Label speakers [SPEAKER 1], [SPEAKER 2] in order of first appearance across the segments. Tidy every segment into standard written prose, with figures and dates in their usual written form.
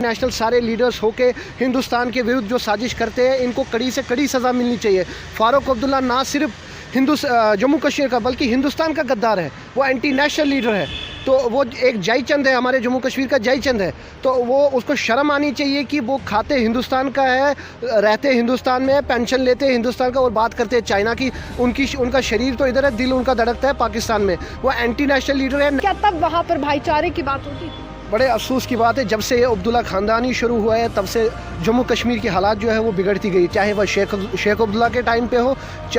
[SPEAKER 1] National सारे leaders होके हिंदुस्तान के विरुद्ध जो साजिश करते हैं इनको कड़ी से कड़ी सज़ा मिलनी चाहिए। फारूक अब्दुल्ला ना सिर्फ जम्मू कश्मीर का बल्कि हिंदुस्तान का गद्दार है, वो एंटी नेशनल लीडर है। तो वो एक जयचंद है, हमारे जम्मू कश्मीर का जयचंद है। तो वो उसको शर्म आनी चाहिए कि वो खाते हिंदुस्तान का है, रहते हिंदुस्तान में, पेंशन लेते हिंदुस्तान का और बात करते हैं चाइना की। उनका शरीर तो इधर है, दिल उनका धड़कता है पाकिस्तान में। वो एंटी नेशनल लीडर है।
[SPEAKER 2] क्या तब वहाँ पर भाईचारे की बात होती?
[SPEAKER 1] बड़े अफसोस की बात है, जब से ये अब्दुल्ला ख़ानदानी शुरू हुआ है तब से जम्मू कश्मीर की हालात जो है वो बिगड़ती गई। चाहे वह शेख अब्दुल्ला के टाइम पे हो,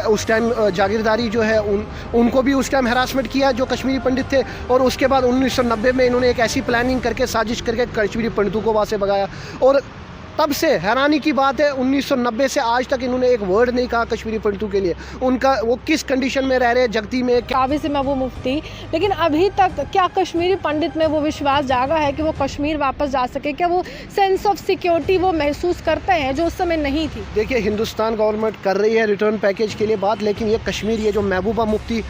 [SPEAKER 1] उस टाइम जागीरदारी जो है उनको भी उस टाइम हरासमेंट किया जो कश्मीरी पंडित थे। और उसके बाद 1990 में इन्होंने एक ऐसी प्लानिंग करके साजिश करके कश्मीरी पंडितों को वहाँ से भगाया। और तब से हैरानी की बात है 1990 से आज तक इन्होंने एक वर्ड नहीं कहा कश्मीरी पंडितों के लिए। उनका वो किस कंडीशन में रह रहे हैं, जगती में
[SPEAKER 2] कावे से महबूब मुफ्ती, लेकिन अभी तक क्या कश्मीरी पंडित में वो विश्वास जागा है कि वो कश्मीर वापस जा सके? क्या वो सेंस ऑफ सिक्योरिटी वो महसूस करते हैं जो उस समय नहीं थी?
[SPEAKER 1] देखिए, हिंदुस्तान गवर्नमेंट कर रही है रिटर्न पैकेज के लिए बात, लेकिन ये कश्मीर, ये जो महबूबा मुफ्ती,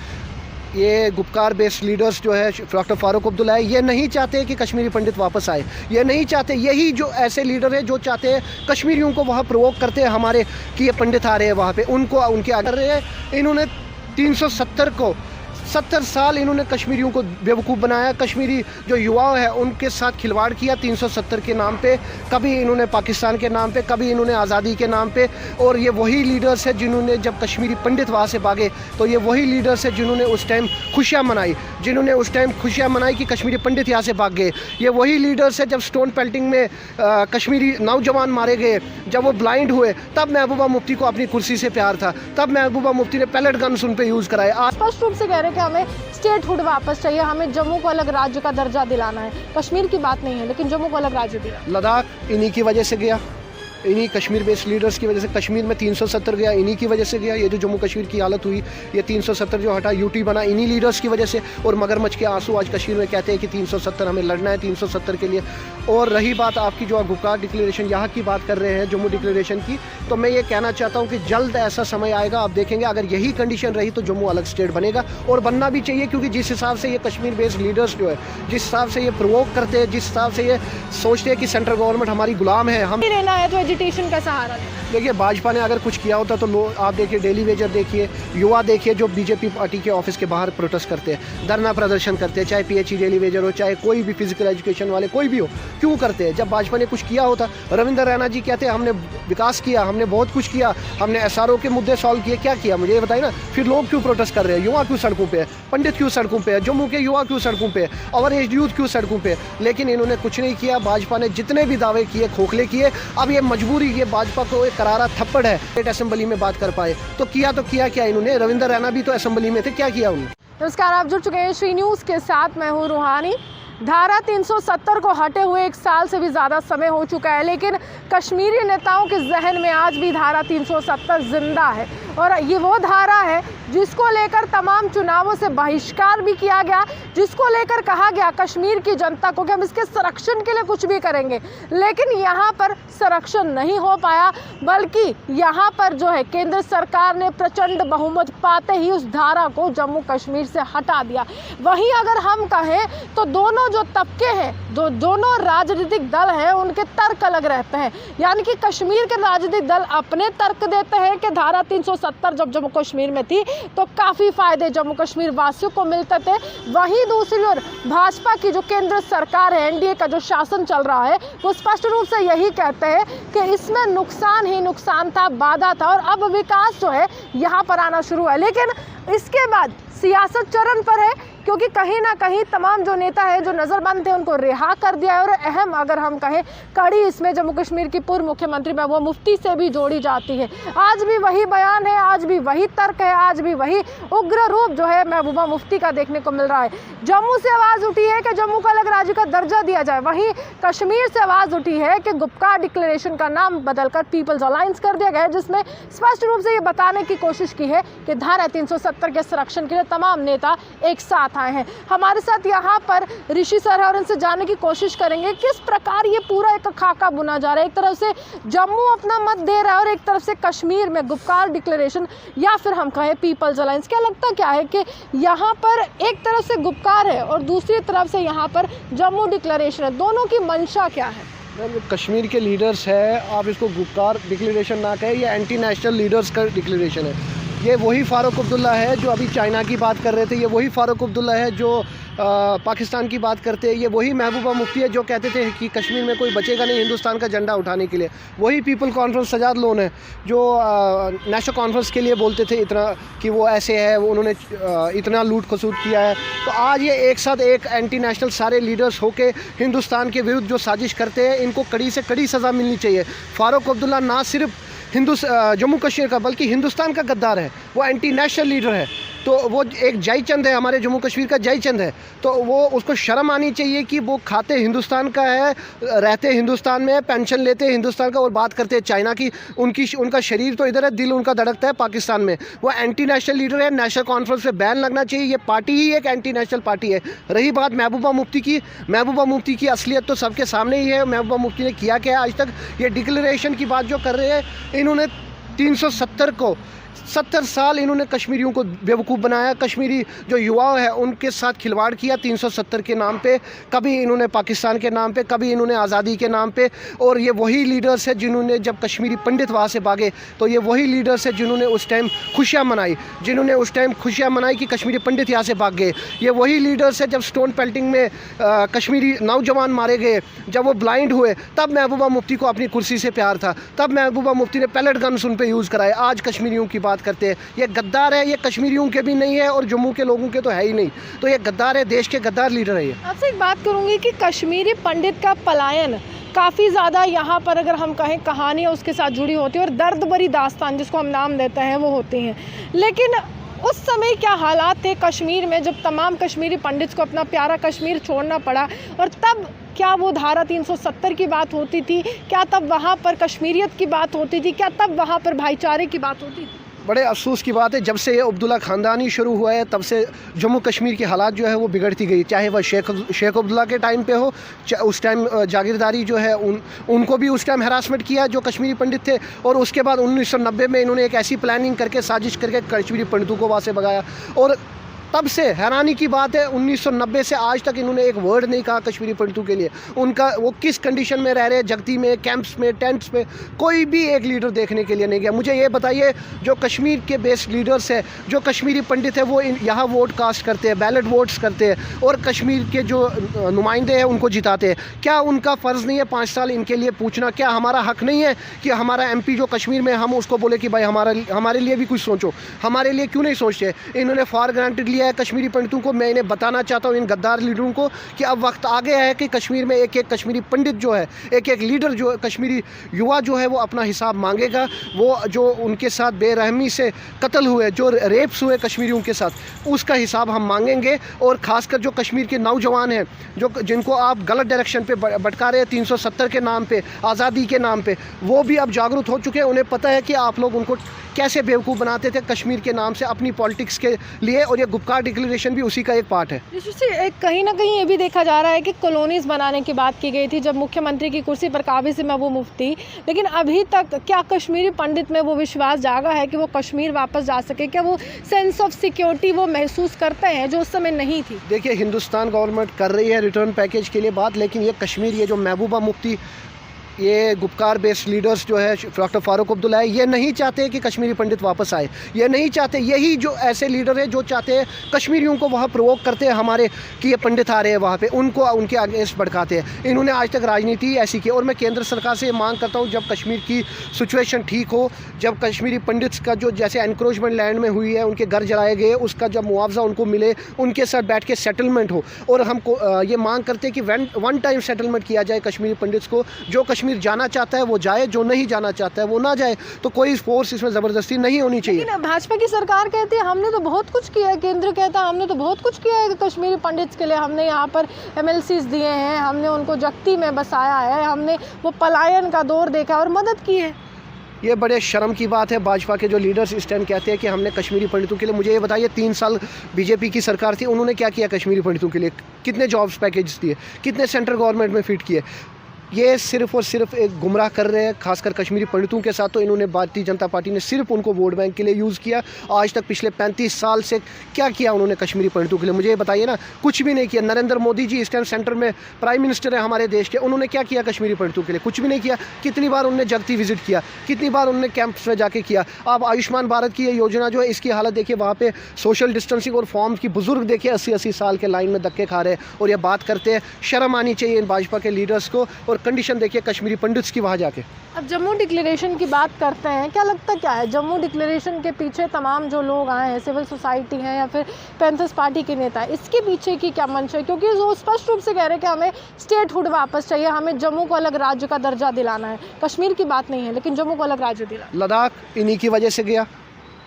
[SPEAKER 1] ये गुपकार बेस्ड लीडर्स जो है डॉक्टर फारूक अब्दुल्ला है, ये नहीं चाहते कि कश्मीरी पंडित वापस आए। ये नहीं चाहते। यही जो ऐसे लीडर है जो चाहते हैं कश्मीरियों को वहाँ प्रोवोक करते हैं हमारे कि ये पंडित आ रहे हैं वहाँ पे, उनको उनके आ रहे हैं। इन्होंने 70 साल इन्होंने कश्मीरियों को बेवकूफ़ बनाया। कश्मीरी जो युवा है उनके साथ खिलवाड़ किया 370 के नाम पे। कभी इन्होंने पाकिस्तान के नाम पे, कभी इन्होंने आज़ादी के नाम पे। और ये वही लीडर्स है जिन्होंने, जब कश्मीरी पंडित वहाँ से भागे तो ये वही लीडर्स है जिन्होंने उस टाइम खुशियाँ मनाई, कि कश्मीरी पंडित यहाँ से भाग गए। ये वही लीडर्स है जब स्टोन पेल्टिंग में कश्मीरी नौजवान मारे गए, जब वो ब्लाइंड हुए, तब महबूबा मुफ्ती को अपनी कुर्सी से प्यार था। तब महबूबा मुफ्ती ने पैलेट गन्स उन पर यूज़ कराए।
[SPEAKER 2] स्पष्ट रूप से कह रहे कि हमें स्टेटहुड वापस चाहिए, हमें जम्मू को अलग राज्य का दर्जा दिलाना है। कश्मीर की बात नहीं है, लेकिन जम्मू को अलग राज्य दिया।
[SPEAKER 1] लद्दाख इन्हीं की वजह से गया, इन्हीं कश्मीर बेस्ड लीडर्स की वजह से। कश्मीर में 370 गया, इन्हीं की वजह से गया। ये जो जम्मू कश्मीर की हालत हुई, ये 370 जो हटा, यूटी बना, इन्हीं लीडर्स की वजह से। और मगरमच्छ के आंसू आज कश्मीर में कहते हैं कि 370 हमें लड़ना है, 370 के लिए। और रही बात आपकी जो गुपकार डिक्लेरेशन यहाँ की बात कर रहे हैं, जम्मू डिक्लेरेशन की, तो मैं ये कहना चाहता हूँ कि जल्द ऐसा समय आएगा, आप देखेंगे अगर यही कंडीशन रही तो जम्मू अलग स्टेट बनेगा। और बनना भी चाहिए, क्योंकि जिस हिसाब से ये कश्मीर बेस्ड लीडर्स जो है, जिस हिसाब से ये प्रोवोक करते हैं, जिस हिसाब से ये सोचते हैं कि सेंट्रल गवर्नमेंट हमारी गुलाम है, हम
[SPEAKER 2] रहना है, तो एजुटेशन का सहारा।
[SPEAKER 1] देखिए, भाजपा ने अगर कुछ किया होता तो लोग, आप देखिए डेली वेजर देखिए, युवा देखिए जो बीजेपी पार्टी के ऑफिस के बाहर प्रोटेस्ट करते हैं, धरना प्रदर्शन करते हैं, चाहे पीएचई डेली वेजर हो, चाहे कोई भी फिजिकल एजुकेशन वाले कोई भी हो, क्यों करते हैं? जब भाजपा ने कुछ किया होता। रविंद्र रैना जी कहते हैं हमने विकास किया, हमने बहुत कुछ किया, हमने एसआरओ के मुद्दे सॉल्व किए। क्या किया मुझे ये बताइए ना। फिर लोग क्यों प्रोटेस्ट कर रहे हैं? युवा क्यों सड़कों पे है? पंडित क्यों सड़कों पे है? जम्मू के युवा क्यों सड़कों पे है? ओवर एज यूथ क्यों सड़कों पे है? लेकिन इन्होंने कुछ नहीं किया। भाजपा ने जितने भी दावे किए खोखले किए। अब ये मजबूरी, ये भाजपा को एक करारा थप्पड़ है। स्टेट असेंबली में बात कर पाए तो किया क्या इन्होंने? रविंद्र रैना भी तो असेंबली में थे, क्या किया उन्होंने?
[SPEAKER 2] नमस्कार, आप जुड़ चुके हैं श्री न्यूज़ के साथ, मैं हूँ रूहानी। धारा 370 को हटे हुए 1 साल से भी ज़्यादा समय हो चुका है, लेकिन कश्मीरी नेताओं के जहन में आज भी धारा 370 जिंदा है। और ये वो धारा है जिसको लेकर तमाम चुनावों से बहिष्कार भी किया गया, जिसको लेकर कहा गया कश्मीर की जनता को कि हम इसके संरक्षण के लिए कुछ भी करेंगे। लेकिन यहाँ पर संरक्षण नहीं हो पाया, बल्कि यहाँ पर जो है केंद्र सरकार ने प्रचंड बहुमत पाते ही उस धारा को जम्मू कश्मीर से हटा दिया। वहीं अगर हम कहें तो दोनों जो तबके हैं, दोनों राजनीतिक दल हैं, उनके तर्क अलग रहते हैं। यानी कि कश्मीर के राजनीतिक दल अपने तर्क देते हैं कि धारा 370 जब जम्मू कश्मीर में थी तो काफ़ी फायदे जम्मू कश्मीर वासियों को मिलते थे। वहीं दूसरी ओर भाजपा की जो केंद्र सरकार है, एनडीए का जो शासन चल रहा है, वो स्पष्ट रूप से यही कहते हैं कि इसमें नुकसान ही नुकसान था, बाधा था, और अब विकास जो है यहाँ पर आना शुरू है। लेकिन इसके बाद सियासत चरण पर है, क्योंकि कहीं ना कहीं तमाम जो नेता है, जो नज़रबंद थे, उनको रिहा कर दिया है। और अहम अगर हम कहें कड़ी इसमें जम्मू कश्मीर की पूर्व मुख्यमंत्री महबूबा मुफ्ती से भी जोड़ी जाती है। आज भी वही बयान है, आज भी वही तर्क है, आज भी वही उग्र रूप जो है महबूबा मुफ्ती का देखने को मिल रहा है। जम्मू से आवाज़ उठी है कि जम्मू को अलग राज्य का दर्जा दिया जाए, वहीं कश्मीर से आवाज़ उठी है कि गुपकार डिक्लेरेशन का नाम बदलकर पीपल्स अलायंस कर दिया गया है, जिसमें स्पष्ट रूप से ये बताने की कोशिश की है कि धारा 370 के संरक्षण के लिए तमाम नेता एक साथ आए हैं। हमारे साथ यहाँ पर ऋषि सर है और इनसे जानने की कोशिश करेंगे किस प्रकार ये पूरा एक खाका बुना जा रहा है। एक तरफ से जम्मू अपना मत दे रहा है और एक तरफ से कश्मीर में गुपकार डिक्लेरेशन या फिर हम कहें पीपल्स अलायंस। क्या लगता क्या है कि यहाँ पर एक तरफ से गुपकार है और दूसरी तरफ से यहाँ पर जम्मू डिक्लेरेशन है, दोनों की मंशा क्या है?
[SPEAKER 1] कश्मीर के लीडर्स है, आप इसको गुप्कार डिक्लेरेशन ना कहें, ये एंटी नेशनल लीडर्स का डिक्लेरेशन है। ये वही फ़ारूक अब्दुल्ला है जो अभी चाइना की बात कर रहे थे, ये वही फ़ारूक अब्दुल्ला है जो पाकिस्तान की बात करते हैं, ये वही महबूबा मुफ्ती है जो कहते थे कि कश्मीर में कोई बचेगा नहीं हिंदुस्तान का झंडा उठाने के लिए। वही पीपल कॉन्फ्रेंस सजाद लोन है जो नेशनल कॉन्फ्रेंस के लिए बोलते थे इतना कि वो ऐसे है, वो उन्होंने इतना लूट खसूट किया है। तो आज ये एक साथ एक एंटी नेशनल सारे लीडर्स होके हिंदुस्तान के विरुद्ध जो साजिश करते हैं, इनको कड़ी से कड़ी सज़ा मिलनी चाहिए। फ़ारूक अब्दुल्ला ना सिर्फ जम्मू कश्मीर का बल्कि हिंदुस्तान का गद्दार है, वो एंटी नेशनल लीडर है। तो वो एक जयचंद है, हमारे जम्मू कश्मीर का जयचंद है। तो वो उसको शर्म आनी चाहिए कि वो खाते हिंदुस्तान का है, रहते हिंदुस्तान में, पेंशन लेते हिंदुस्तान का और बात करते हैं चाइना की। उनका शरीर तो इधर है, दिल उनका धड़कता है पाकिस्तान में। वो एंटी नेशनल लीडर है, नेशनल कॉन्फ्रेंस से बैन लगना चाहिए। ये पार्टी ही एक एंटी नेशनल पार्टी है। रही बात महबूबा मुफ्ती की असलियत तो सबके सामने ही है। महबूबा मुफ्ती ने किया क्या है आज तक? ये डिक्लेरेशन की बात जो कर रहे हैं, इन्होंने 370 को 70 साल इन्होंने कश्मीरियों को बेवकूफ़ बनाया। कश्मीरी जो युवा है उनके साथ खिलवाड़ किया 370 के नाम पे। कभी इन्होंने पाकिस्तान के नाम पे, कभी इन्होंने आज़ादी के नाम पे। और ये वही लीडर्स है जिन्होंने, जब कश्मीरी पंडित वहाँ से भागे, तो ये वही लीडर्स है जिन्होंने उस टाइम खुशियाँ मनाई, कि कश्मीरी पंडित यहाँ से भाग गए। ये वही लीडर्स है जब स्टोन पेल्टिंग में कश्मीरी नौजवान मारे गए, जब वो ब्लाइंड हुए, तब महबूबा मुफ्ती को अपनी कुर्सी से प्यार था। तब महबूबा मुफ्ती ने पैलेट गन्स उन पर यूज़ कराए। आज कश्मीरियों की बात करते हैं, ये गद्दार है। ये कश्मीरियों के भी नहीं है और जम्मू के लोगों के तो है ही नहीं। तो ये गद्दार है, देश के गद्दार लीडर है ये।
[SPEAKER 2] आपसे एक बात करूंगी कि कश्मीरी पंडित का पलायन काफ़ी ज़्यादा यहाँ पर अगर हम कहें कहानियाँ उसके साथ जुड़ी होती है और दर्द भरी दास्तान जिसको हम नाम देते हैं वो होती हैं। लेकिन उस समय क्या हालात थे कश्मीर में जब तमाम कश्मीरी पंडित को अपना प्यारा कश्मीर छोड़ना पड़ा? और तब क्या वो धारा 370 की बात होती थी? क्या तब वहाँ पर कश्मीरियत की बात होती थी? क्या तब वहाँ पर भाईचारे की बात होती थी?
[SPEAKER 1] बड़े अफसोस की बात है, जब से ये अब्दुल्ला ख़ानदानी शुरू हुआ है तब से जम्मू कश्मीर की हालात जो है वो बिगड़ती गई। चाहे वह शेख अब्दुल्ला के टाइम पे हो, उस टाइम जागीरदारी जो है उनको भी उस टाइम हरासमेंट किया जो कश्मीरी पंडित थे। और उसके बाद 1990 में इन्होंने एक ऐसी प्लानिंग करके, साजिश करके कश्मीरी पंडितों को वहाँ से भगाया। और तब से हैरानी की बात है 1990 से आज तक इन्होंने एक वर्ड नहीं कहा कश्मीरी पंडितों के लिए। उनका वो किस कंडीशन में रह रहे हैं, जगती में, कैंप्स में, टेंट्स में, कोई भी एक लीडर देखने के लिए नहीं गया। मुझे ये बताइए, जो कश्मीर के बेस्ड लीडर्स हैं, जो कश्मीरी पंडित है, वो यहाँ वोट कास्ट करते हैं, बैलेट वोट्स करते हैं और कश्मीर के जो नुमाइंदे हैं उनको जिताते हैं। क्या उनका फ़र्ज़ नहीं है 5 साल इनके लिए पूछना? क्या हमारा हक़ नहीं है कि हमारा MP जो कश्मीर में, हम उसको बोले कि भाई हमारे लिए भी कुछ सोचो? हमारे लिए क्यों नहीं सोचते? इन्होंने फॉर ग्रांटेड लिया है कश्मीरी पंडितों को। मैं इन्हें बताना चाहता हूँ, इन गद्दार लीडरों को, कि अब वक्त आ गया है कि कश्मीर में एक एक कश्मीरी पंडित जो है, एक एक लीडर जो कश्मीरी युवा जो है, वो अपना हिसाब मांगेगा। वो जो उनके साथ बेरहमी से कत्ल हुए, जो रेप्स हुए कश्मीरियों के साथ, उसका हिसाब हम मांगेंगे। और ख़ासकर जो कश्मीर के नौजवान हैं, जिनको आप गलत डायरेक्शन पे भटका रहे हैं 370 के नाम पे, आज़ादी के नाम पे, वो भी अब जागरूक हो चुके हैं। उन्हें पता है कि आप लोग उनको कैसे बेवकूफ़ बनाते थे कश्मीर के नाम से अपनी पॉलिटिक्स के लिए। और ये गुप्कार डिक्लेरेशन भी उसी का एक पार्ट है।
[SPEAKER 2] जिससे कहीं ना कहीं ये भी देखा जा रहा है कि कॉलोनीज़ बनाने की बात की गई थी जब मुख्यमंत्री की कुर्सी पर काबिज है महबूबा मुफ्ती, लेकिन अभी तक क्या कश्मीरी पंडित में वो विश्वास जागा है कि वो कश्मीर वापस जा सके? क्या वो सेंस ऑफ सिक्योरिटी वो महसूस करते हैं जो उस समय नहीं थी?
[SPEAKER 1] देखिए, हिंदुस्तान गवर्नमेंट कर रही है रिटर्न पैकेज के लिए बात, लेकिन ये कश्मीर, ये जो महबूबा मुफ्ती, ये गुप्कार बेस्ड लीडर्स जो है डॉक्टर फ़ारूक अब्दुल्ला है, ये नहीं चाहते कि कश्मीरी पंडित वापस आए। ये नहीं चाहते। यही जो ऐसे लीडर हैं जो चाहते हैं कश्मीरियों को वहाँ प्रोवोक करते हैं हमारे कि ये पंडित आ रहे हैं वहाँ पे, उनको उनके अगेंस्ट भड़काते हैं। इन्होंने आज तक राजनीति ऐसी की। और मैं केंद्र सरकार से ये मांग करता हूँ, जब कश्मीर की सिचुएशन ठीक हो, जब कश्मीरी पंडित्स का जो जैसे एनक्रोचमेंट लैंड में हुई है, उनके घर जलाए गए, उसका जब मुआवजा उनको मिले, उनके साथ बैठ के सेटलमेंट हो। और हमको ये मांग करते हैं कि वन टाइम सेटलमेंट किया जाए कश्मीरी पंडित्स को। जो कश्मीर जाना चाहता है वो जाए, जो नहीं जाना चाहता है वो ना जाए। तो कोई फोर्स इसमें ज़बरदस्ती नहीं होनी चाहिए।
[SPEAKER 2] लेकिन भाजपा की सरकार कहती है हमने तो बहुत कुछ किया है, केंद्र कहता है हमने तो बहुत कुछ किया है कश्मीरी पंडित्स के लिए। हमने यहाँ पर MLCs दिए हैं, हमने उनको जगती में बसाया है, हमने वो पलायन का दौर देखा और मदद की है।
[SPEAKER 1] ये बड़े शर्म की बात है। भाजपा के जो लीडर्स इस टाइम कहते हैं कि हमने कश्मीरी पंडितों के लिए, मुझे ये बताइए 3 साल बीजेपी की सरकार थी, उन्होंने क्या किया कश्मीरी पंडितों के लिए? कितने जॉब्स पैकेज दिए, कितने सेंट्रल गवर्नमेंट में फिट किए? ये सिर्फ़ और सिर्फ एक गुमराह कर रहे हैं, खासकर कश्मीरी पंडितों के साथ। तो इन्होंने भारतीय जनता पार्टी ने सिर्फ उनको वोट बैंक के लिए यूज़ किया। आज तक पिछले 35 साल से क्या किया उन्होंने कश्मीरी पंडितों के लिए, मुझे ये बताइए ना। कुछ भी नहीं किया। नरेंद्र मोदी जी इस टाइम सेंटर में प्राइम मिनिस्टर है हमारे देश के, उन्होंने क्या किया कश्मीरी पंडितों के लिए? कुछ भी नहीं किया। कितनी बार उन्होंने जगती विजिट किया, कितनी बार उन्होंने कैंप्स में जाके किया। आप आयुष्मान भारत की ये योजना जो है, इसकी हालत देखिए, वहाँ पे सोशल डिस्टेंसिंग और फॉर्म्स की बुजुर्ग देखिए 80-80 साल के लाइन में धक्के खा रहे हैं और ये बात करते हैं। शर्म आनी चाहिए इन भाजपा के लीडर्स को। और कंडीशन देखिए कश्मीरी पंडित्स की वहाँ जाके।
[SPEAKER 2] अब जम्मू डिक्लेरेशन की बात करते हैं, क्या लगता क्या है जम्मू डिक्लेरेशन के पीछे तमाम जो लोग आए हैं, सिविल सोसाइटी हैं या फिर पैंथर्स पार्टी के नेता, इसके पीछे की क्या मंशा है? क्योंकि वो स्पष्ट रूप से कह रहे हैं कि हमें स्टेटहुड वापस चाहिए, हमें जम्मू को अलग राज्य का दर्जा दिलाना है। कश्मीर की बात नहीं है, लेकिन जम्मू को अलग राज्य दिलाना।
[SPEAKER 1] लद्दाख इन्हीं की वजह से गया,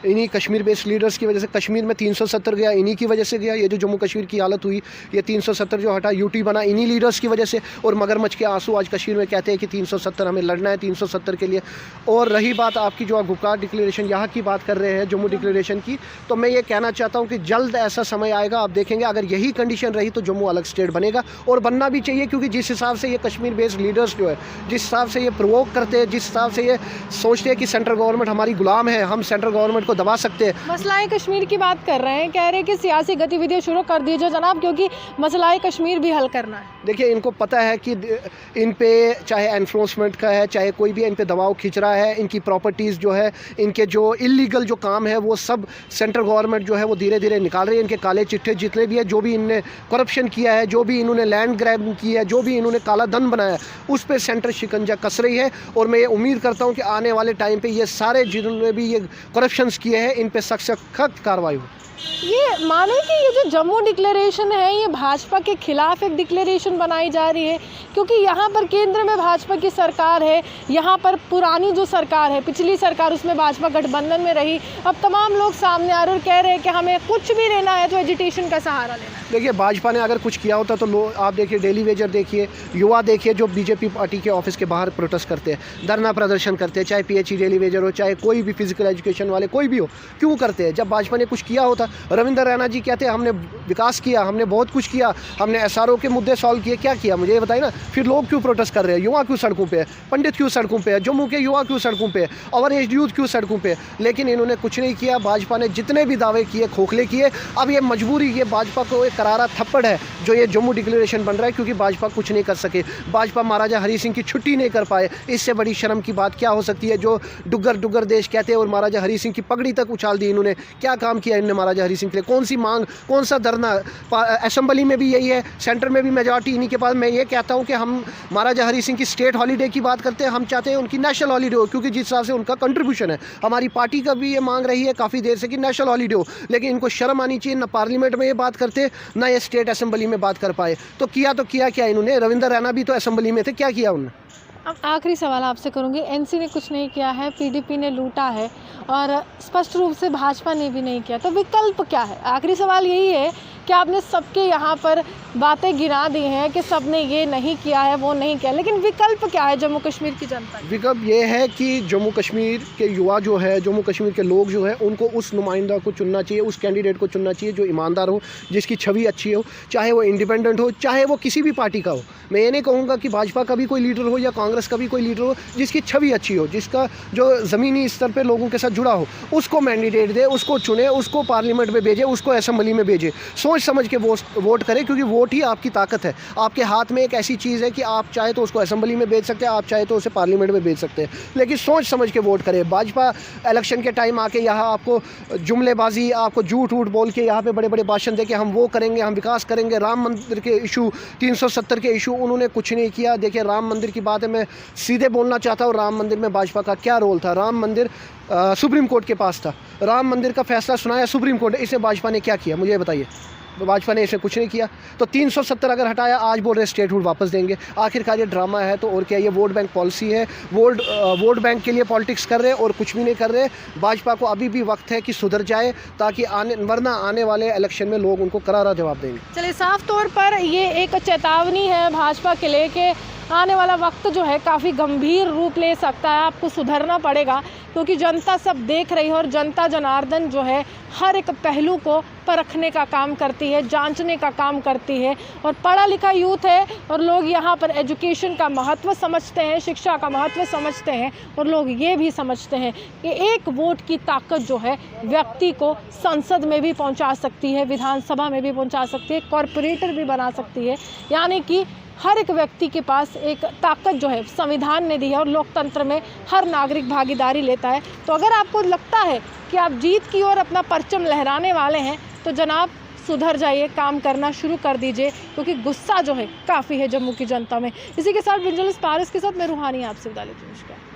[SPEAKER 1] इन्हीं कश्मीर बेस्ड लीडर्स की वजह से। कश्मीर में 370 गया, इन्हीं की वजह से गया। ये जो जम्मू कश्मीर की हालत हुई, ये 370 जो हटा, यूटी बना, इन्हीं लीडर्स की वजह से। और मगरमच्छ के आंसू आज कश्मीर में कहते हैं कि 370 हमें लड़ना है, 370 के लिए। और रही बात आपकी जो आप गुपकार डिक्लेरेशन यहाँ की बात कर रहे हैं, जम्मू डिक्लेरेशन की, तो मैं ये कहना चाहता हूँ कि जल्द ऐसा समय आएगा, आप देखेंगे अगर यही कंडीशन रही तो जम्मू अलग स्टेट बनेगा। और बनना भी चाहिए, क्योंकि जिस हिसाब से ये कश्मीर बेस्ड लीडर्स जो है, जिस हिसाब से ये प्रोवोक करते हैं, जिस हिसाब से ये सोचते हैं कि सेंट्रल गवर्नमेंट हमारी गुलाम है, हम सेंट्रल गवर्नमेंट को दबा सकते हैं।
[SPEAKER 2] मसलाए कश्मीर की बात कर रहे हैं, कह रहे हैं कि सियासी गतिविधियां शुरू कर दीजिए जनाब, क्योंकि मसलाए कश्मीर भी हल करना है।
[SPEAKER 1] देखिए, इनको पता है कि इन पे चाहे एनफोर्समेंट का है, चाहे कोई भी इन पे दबाव खींच रहा है, इनकी प्रॉपर्टीज़ जो है, इनके जो इलीगल जो काम है, वो सब सेंट्रल गवर्नमेंट जो है वो धीरे धीरे निकाल रही है। इनके काले चिट्ठे जितने भी है, जो भी इनने करप्शन किया है, जो भी इन्होंने लैंड ग्रैब की है, जो भी इन्होंने काला धन बनाया है, उस पर सेंटर शिकंजा कस रही है। और मैं ये उम्मीद करता हूँ कि आने वाले टाइम पर ये सारे जिन्होंने भी ये करप्शंस किए हैं, इन पर सख्त कार्रवाई हो।
[SPEAKER 2] ये माने कि ये जो जम्मू डिक्लेरेशन है, ये भाजपा के खिलाफ एक डिक्लेरेशन बनाई जा रही है, क्योंकि यहाँ पर केंद्र में भाजपा की सरकार है, यहाँ पर पुरानी जो सरकार है, पिछली सरकार, उसमें भाजपा गठबंधन में रही। अब तमाम लोग सामने आ रहे और कह रहे हैं कि हमें कुछ भी लेना है तो एजिटेशन का सहारा लेना है।
[SPEAKER 1] देखिए, भाजपा ने अगर कुछ किया होता तो आप देखिए, डेली वेजर देखिए, युवा देखिए, जो बीजेपी पार्टी के ऑफिस के बाहर प्रोटेस्ट करते हैं, धरना प्रदर्शन करते हैं, चाहे पीएचई डेली वेजर हो, चाहे कोई भी फिजिकल एजुकेशन वाले कोई भी हो, क्यों करते हैं? जब भाजपा ने कुछ किया होता। रविंद्र रैना जी कहते हैं हमने विकास किया, हमने बहुत कुछ किया, हमने एसआरओ के मुद्दे सॉल्व किए। क्या किया मुझे ये बताइए ना। फिर लोग क्यों प्रोटेस्ट कर रहे हैं? युवा क्यों सड़कों पे है? पंडित क्यों सड़कों पे है? जम्मू के युवा क्यों सड़कों पे है? ओवर एज यूथ क्यों सड़कों पे है? लेकिन इन्होंने कुछ नहीं किया। भाजपा ने जितने भी दावे किए, खोखले किए। अब ये मजबूरी, ये भाजपा को एक करारा थप्पड़ है जो ये जम्मू डिक्लेरेशन बन रहा है, क्योंकि भाजपा कुछ नहीं कर सके। भाजपा महाराजा हरि सिंह की छुट्टी नहीं कर पाए। इससे बड़ी शर्म की बात क्या हो सकती है? जो डुग्गर देश कहते हैं और महाराजा हरि सिंह की पगड़ी तक उछाल दी इन्होंने। क्या काम किया इन्होंने महाराजा हरि सिंह के लिए? कौन सी मांग, कौन सा धरना? असेंबली में भी यही है, सेंटर में भी मेजॉरिटी इन्हीं के पास। मैं ये कहता हूं कि हम महाराजा हरि सिंह की स्टेट हॉलीडे की बात करते हैं, हम चाहते हैं उनकी नेशनल हॉलीडे हो, क्योंकि जिस हिसाब से उनका कंट्रीब्यूशन है, हमारी पार्टी का भी ये मांग रही है काफ़ी देर से कि नेशनल हॉलीडे हो। लेकिन इनको शर्म आनी चाहिए, ना पार्लियामेंट में ये बात करते, ना ये स्टेट असेंबली में बात कर पाए। तो किया क्या इन्होंने? रविंद्र रैना भी तो असेंबली में थे, क्या किया उन्होंने?
[SPEAKER 2] अब आखिरी सवाल आपसे करूंगी। एनसी ने कुछ नहीं किया है, पीडीपी ने लूटा है और स्पष्ट रूप से भाजपा ने भी नहीं किया, तो विकल्प क्या है? आखिरी सवाल यही है कि आपने सबके यहाँ पर बातें गिना दी हैं कि सबने ये नहीं किया है, वो नहीं किया, लेकिन विकल्प क्या है जम्मू कश्मीर की जनता?
[SPEAKER 1] विकल्प ये है कि जम्मू कश्मीर के युवा जो है, जम्मू कश्मीर के लोग जो है, उनको उस नुमाइंदा को चुनना चाहिए, उस कैंडिडेट को चुनना चाहिए जो ईमानदार हो, जिसकी छवि अच्छी हो, चाहे वो इंडिपेंडेंट हो, चाहे वो किसी भी पार्टी का हो। मैं ये नहीं कहूँगा कि भाजपा का भी कोई लीडर हो या कांग्रेस का भी कोई लीडर हो, जिसकी छवि अच्छी हो, जिसका जो ज़मीनी स्तर पे लोगों के साथ जुड़ा हो, उसको मैंडेट दे, उसको चुने, उसको पार्लियामेंट में भेजे, उसको असेंबली में भेजे। सोच समझ के वोट करें, क्योंकि वोट ही आपकी ताकत है। आपके हाथ में एक ऐसी चीज़ है कि आप चाहे तो उसको असेंबली में भेज सकते हैं, आप चाहे तो उसे पार्लियामेंट में भेज सकते हैं, लेकिन सोच समझ के वोट करें। भाजपा इलेक्शन के टाइम आके यहाँ आपको जुमलेबाजी, आपको झूठ बोल के यहाँ पे बड़े बड़े भाषण दे के हम वो करेंगे, हम विकास करेंगे, राम मंदिर के इशू, 370 के इशू, उन्होंने कुछ नहीं किया। देखिए, राम मंदिर की बात है, मैं सीधे बोलना चाहता हूँ, राम मंदिर में भाजपा का क्या रोल था? राम मंदिर सुप्रीम कोर्ट के पास था, राम मंदिर का फैसला सुनाया सुप्रीम कोर्ट ने, इसे भाजपा ने क्या किया? मुझे ये बताइए। भाजपा ने इसे कुछ नहीं किया। तो 370 अगर हटाया, आज बोल रहे स्टेटहुड वापस देंगे। आखिरकार ये ड्रामा है तो और क्या? ये वोट बैंक पॉलिसी है, वोट बैंक के लिए पॉलिटिक्स कर रहे हैं और कुछ भी नहीं कर रहे। भाजपा को अभी भी वक्त है कि सुधर जाए, ताकि वरना आने वाले इलेक्शन में लोग उनको करारा जवाब देंगे।
[SPEAKER 2] चलिए, साफ तौर पर ये एक चेतावनी है भाजपा के लिए कि आने वाला वक्त जो है काफ़ी गंभीर रूप ले सकता है। आपको सुधरना पड़ेगा क्योंकि जनता सब देख रही है और जनता जनार्दन जो है हर एक पहलू को परखने का काम करती है, जांचने का काम करती है। और पढ़ा लिखा यूथ है और लोग यहाँ पर एजुकेशन का महत्व समझते हैं, शिक्षा का महत्व समझते हैं और लोग ये भी समझते हैं कि एक वोट की ताकत जो है व्यक्ति को संसद में भी पहुँचा सकती है, विधानसभा में भी पहुँचा सकती है, कॉरपोरेटर भी बना सकती है। यानी कि हर एक व्यक्ति के पास एक ताकत जो है संविधान ने दी है और लोकतंत्र में हर नागरिक भागीदारी लेता है। तो अगर आपको लगता है कि आप जीत की ओर अपना परचम लहराने वाले हैं तो जनाब सुधर जाइए, काम करना शुरू कर दीजिए क्योंकि गुस्सा जो है काफ़ी है जम्मू की जनता में। इसी के साथ विजिलेंस पारिस के साथ मैं रूहानी आपसे विदा लेती हूं। नमस्कार।